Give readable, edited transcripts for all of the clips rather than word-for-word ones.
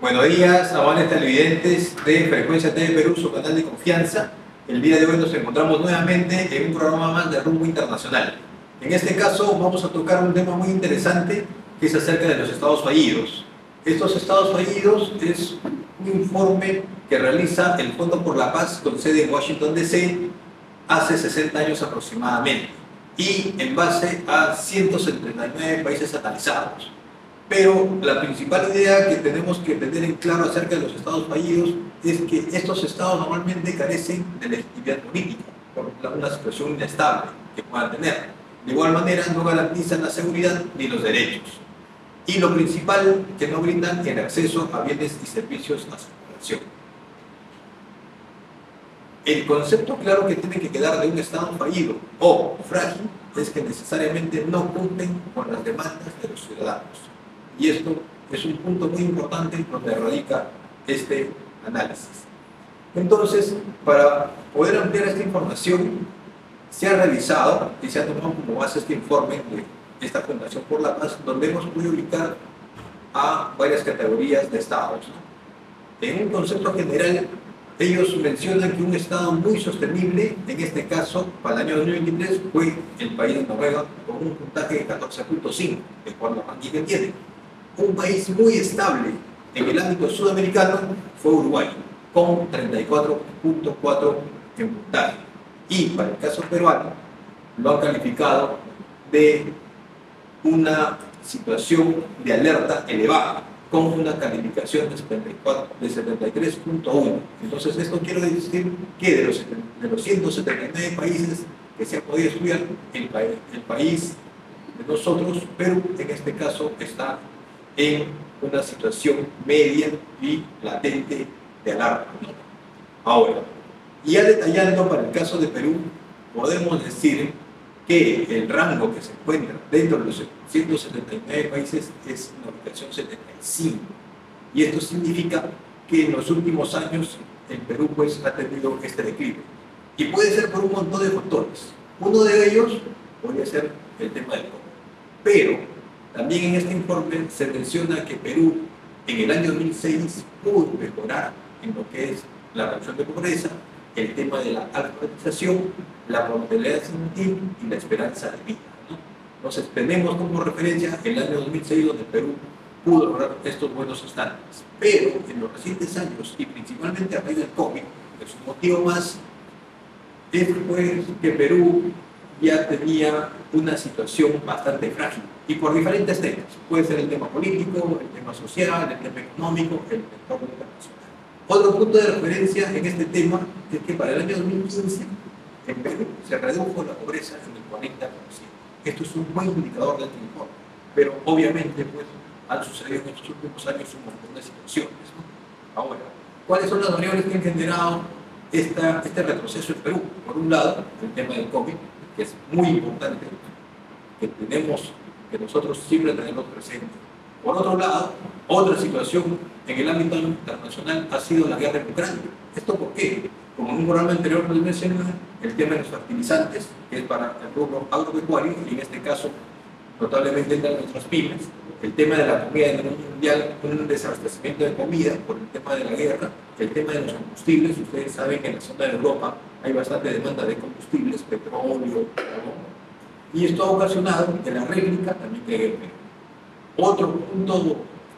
Buenos días, amables televidentes de Frecuencia TV Perú, su canal de confianza. El día de hoy nos encontramos nuevamente en un programa más de rumbo internacional. En este caso vamos a tocar un tema muy interesante que es acerca de los estados fallidos. Estos estados fallidos es un informe que realiza el Fondo por la Paz con sede en Washington DC hace 60 años aproximadamente y en base a 179 países analizados. Pero la principal idea que tenemos que tener en claro acerca de los estados fallidos es que estos estados normalmente carecen de legitimidad política por una situación inestable que puedan tener. De igual manera, no garantizan la seguridad ni los derechos. Y lo principal, que no brindan el acceso a bienes y servicios a su población. El concepto claro que tiene que quedar de un estado fallido o frágil es que necesariamente no cumplen con las demandas de los ciudadanos. Y esto es un punto muy importante donde radica este análisis. Entonces, para poder ampliar esta información, se ha revisado y se ha tomado como base este informe de esta Fundación por la Paz, donde hemos podido ubicar a varias categorías de estados, ¿no? En un concepto general, ellos mencionan que un estado muy sostenible, en este caso, para el año 2023, fue el país de Noruega, con un puntaje de 14.5, el cual los ranking tiene. Un país muy estable en el ámbito sudamericano fue Uruguay, con 34.4 en puntaje. Y para el caso peruano, lo han calificado de una situación de alerta elevada, con una calificación de 73.1. Entonces, esto quiere decir que de los 179 países que se han podido estudiar, el país de nosotros, Perú, en este caso, está en una situación media y latente de alarma, ¿no? Ahora, ya detallando para el caso de Perú, podemos decir que el rango que se encuentra dentro de los 179 países es una ubicación 75. Y esto significa que en los últimos años el Perú pues, ha tenido este declive. Y puede ser por un montón de factores. Uno de ellos podría ser el tema del COVID. Pero también en este informe se menciona que Perú en el año 2006 pudo mejorar en lo que es la reducción de pobreza, el tema de la alfabetización, la mortalidad infantil y la esperanza de vida, ¿no? Entonces tenemos como referencia el año 2006 donde Perú pudo lograr estos buenos estándares. Pero en los recientes años y principalmente a raíz del COVID, que es un motivo más, es pues que Perú ya tenía una situación bastante frágil y por diferentes temas. Puede ser el tema político, el tema social, el tema económico, el entorno internacional. Otro punto de referencia en este tema es que para el año 2015 en Perú se redujo la pobreza en el 40%. Esto es un buen indicador de este informe, pero obviamente pues, han sucedido en estos últimos años un montón de situaciones, ¿no? Ahora, ¿cuáles son las variables que han generado este retroceso en Perú? Por un lado, el tema del COVID, que es muy importante, que nosotros siempre tenemos presente. Por otro lado, otra situación en el ámbito internacional ha sido la guerra en Ucrania. ¿Esto por qué? Como en un programa anterior les mencioné, el tema de los fertilizantes, que es para el rubro agropecuario, y en este caso, notablemente entran nuestras pymes, el tema de la comida en el mundo mundial, un desabastecimiento de comida por el tema de la guerra, el tema de los combustibles. Ustedes saben que en la zona de Europa hay bastante demanda de combustibles, petróleo, carbón, y esto ha ocasionado que la réplica también llegue al Perú. Otro punto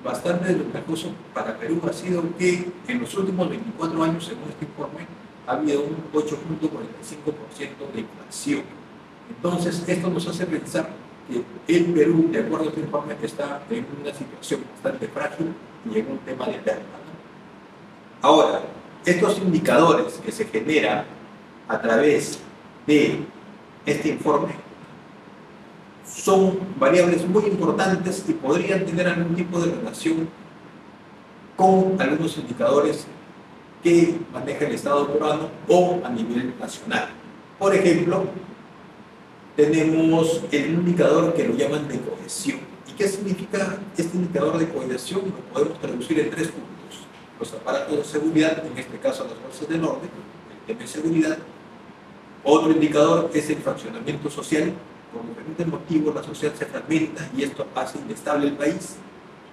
bastante desventajoso para Perú ha sido que en los últimos 24 años, según este informe, ha habido un 8.45% de inflación. Entonces, esto nos hace pensar que el Perú, de acuerdo a este informe, está en una situación bastante frágil y en un tema de alerta, ¿no? Ahora, estos indicadores que se generan a través de este informe son variables muy importantes y podrían tener algún tipo de relación con algunos indicadores que maneja el Estado peruano o a nivel nacional. Por ejemplo, tenemos el indicador que lo llaman de cohesión. ¿Y qué significa este indicador de cohesión? Lo podemos traducir en 3 puntos. Los aparatos de seguridad, en este caso las fuerzas del orden, el tema de seguridad. Otro indicador es el fraccionamiento social. Por diferentes motivos la sociedad se fragmenta y esto hace inestable el país.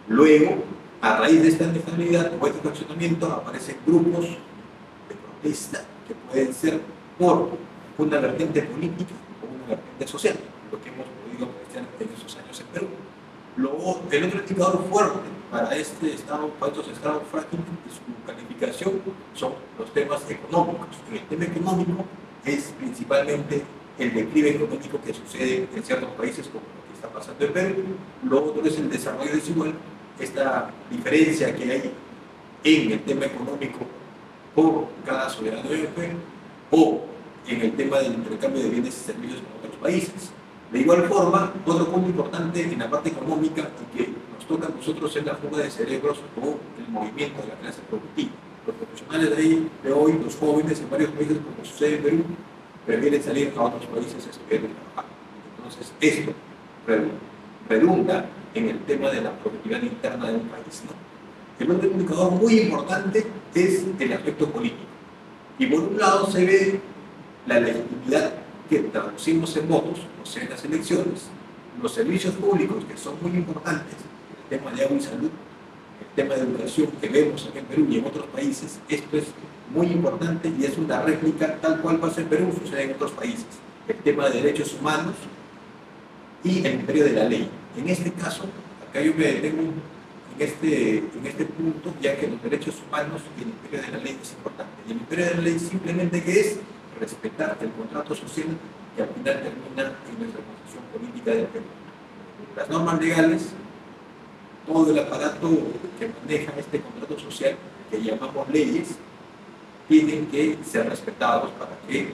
Luego, a raíz de esta inestabilidad o este fraccionamiento aparecen grupos de protesta que pueden ser por una vertiente política o una vertiente social, lo que hemos podido apreciar en esos años en Perú. El otro indicador fuerte para estos estados frágiles y su calificación son los temas económicos. En el tema económico es principalmente el declive económico que sucede en ciertos países como lo que está pasando en Perú. Lo otro es el desarrollo desigual, esta diferencia que hay en el tema económico por cada ciudadano europeo o en el tema del intercambio de bienes y servicios con otros países. De igual forma, otro punto importante en la parte económica y que nos toca a nosotros es la fuga de cerebros o el movimiento de la clase productiva. Los profesionales de hoy, los jóvenes en varios países, como sucede en Perú, prefieren salir a otros países a estudiar y trabajar. Entonces, esto redunda en el tema de la productividad interna de un país, ¿no? El otro indicador muy importante es el aspecto político. Y por un lado se ve la legitimidad que traducimos en votos, o sea, en las elecciones, los servicios públicos que son muy importantes, el tema de agua y salud, el tema de educación que vemos aquí en Perú y en otros países, esto es muy importante y es una réplica tal cual pasa en Perú, sucede en otros países. El tema de derechos humanos y el imperio de la ley. En este caso, acá yo me detengo en este punto, ya que los derechos humanos y el imperio de la ley es importante. Y el imperio de la ley simplemente que es respetar el contrato social que al final termina en nuestra constitución política del Perú. Las normas legales, todo el aparato que maneja este contrato social, que llamamos leyes, tienen que ser respetados para que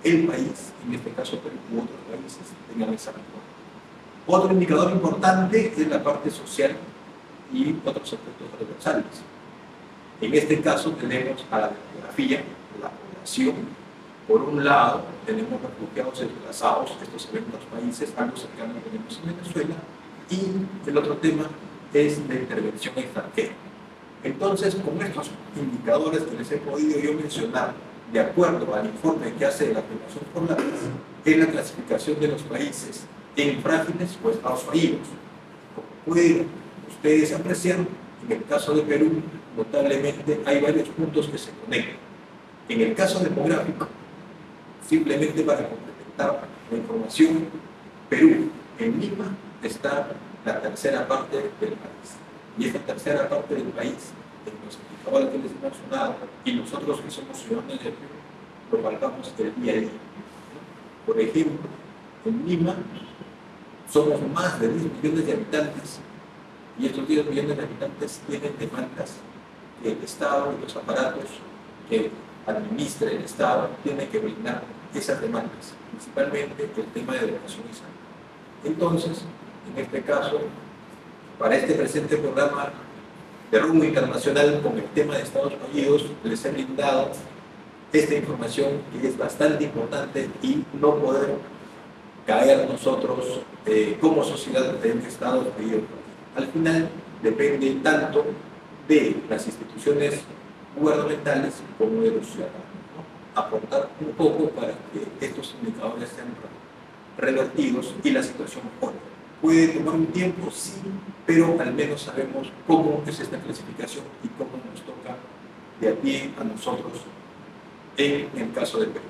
el país, en este caso Perú u otros países, tengan esa reforma. Otro indicador importante es la parte social y otros aspectos transversales. En este caso tenemos a la demografía, la población. Por un lado, tenemos refugiados y desplazados, esto se ve en otros países, algo cercano que tenemos en Venezuela, y el otro tema es la intervención extranjera. Entonces, con estos indicadores que les he podido yo mencionar, de acuerdo al informe que hace la Fundación por la Paz, es la clasificación de los países en frágiles o estados fallidos. Como pueden ustedes apreciar, en el caso de Perú, notablemente hay varios puntos que se conectan. En el caso demográfico, simplemente para complementar la información, Perú, en Lima, está la tercera parte del país. Y esta tercera parte del país, en los indicadores que les he mencionado, y nosotros que somos ciudadanos de Perú, lo valgamos el día a día. Por ejemplo, en Lima somos más de 10 millones de habitantes, y estos 10 millones de habitantes tienen demandas que el Estado y los aparatos que administra el Estado tienen que brindar esas demandas, principalmente el tema de educación y salud. Entonces, en este caso, para este presente programa de rumbo internacional con el tema de estados fallidos, les he brindado esta información que es bastante importante y no poder caer nosotros como sociedad en estados fallidos. Al final depende tanto de las instituciones gubernamentales como de los ciudadanos, ¿no? Aportar un poco para que estos indicadores sean revertidos y la situación mejore. Puede tomar un tiempo, sí, pero al menos sabemos cómo es esta clasificación y cómo nos toca de a pie a nosotros en el caso de Perú.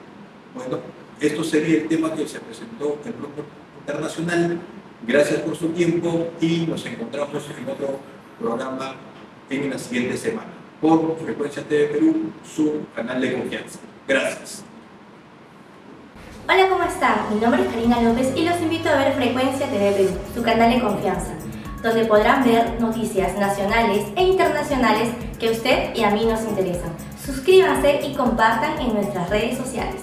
Bueno, esto sería el tema que se presentó en el Grupo Internacional. Gracias por su tiempo y nos encontramos en otro programa en la siguiente semana por Frecuencia TV Perú, su canal de confianza. Gracias. Hola, ¿cómo están? Mi nombre es Karina López y los invito a ver Frecuencia TV Perú, su canal de confianza, donde podrán ver noticias nacionales e internacionales que a usted y a mí nos interesan. Suscríbanse y compartan en nuestras redes sociales.